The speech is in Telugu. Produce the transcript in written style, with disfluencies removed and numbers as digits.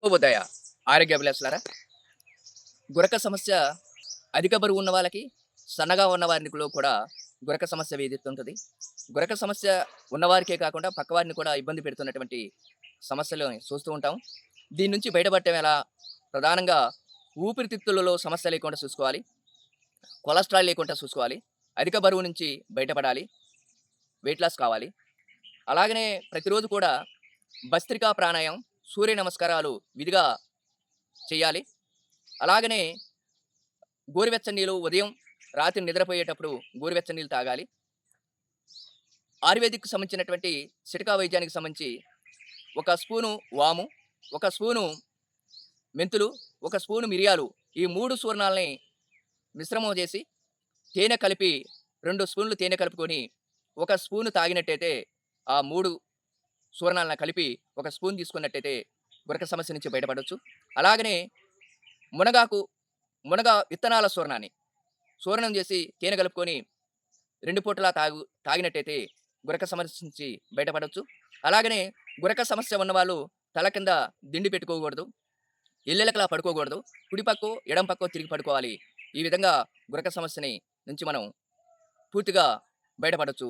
శుభోదయ ఆరోగ్య అభిలాషులారా, గురక సమస్య అధిక బరువు ఉన్న వాళ్ళకి, సన్నగా ఉన్న వారిలో కూడా గురక సమస్య వేధిస్తుంటది. గురక సమస్య ఉన్నవారికే కాకుండా పక్కవారిని కూడా ఇబ్బంది పెడుతున్నటువంటి సమస్యలని చూస్తూ ఉంటాం. దీని నుంచి బయటపడటం ఎలా? ప్రధానంగా ఊపిరితిత్తులలో సమస్య లేకుండా చూసుకోవాలి. కొలెస్ట్రాల్ లేకుండా చూసుకోవాలి. అధిక బరువు నుంచి బయటపడాలి. వెయిట్ లాస్ కావాలి. అలాగనే ప్రతిరోజు కూడా భస్త్రికా ప్రాణాయామం, సూర్య నమస్కారాలు విధిగా చేయాలి. అలాగనే గోరువెచ్చని నీళ్ళు ఉదయం, రాత్రి నిద్రపోయేటప్పుడు గోరువెచ్చని నీళ్ళు తాగాలి. ఆయుర్వేదిక్‌కి సంబంధించినటువంటి చిట్కా వైద్యానికి సంబంధించి ఒక స్పూను వాము, ఒక స్పూను మెంతులు, ఒక స్పూను మిరియాలు ఈ 3 చూర్ణాలని మిశ్రమం చేసి తేనె కలిపి 2 స్పూన్లు తేనె కలుపుకొని ఒక స్పూను తాగినట్టయితే ఆ 3 చూర్ణాలను కలిపి ఒక స్పూన్ తీసుకున్నట్టయితే గురక సమస్య నుంచి బయటపడొచ్చు. అలాగనే మునగాకు, మునగ విత్తనాల చూర్ణం చేసి తేనె కలుపుకొని 2 పూటలా తాగినట్టయితే గురక సమస్య నుంచి బయటపడొచ్చు. అలాగనే గురక సమస్య ఉన్నవాళ్ళు తల కింద దిండు పెట్టుకోకూడదు. ఎల్లెలకలా పడుకోకూడదు. కుడి పక్కో, ఎడమ పక్కో తిరిగి పడుకోవాలి. ఈ విధంగా గురక సమస్యని నుంచి మనం పూర్తిగా బయటపడొచ్చు.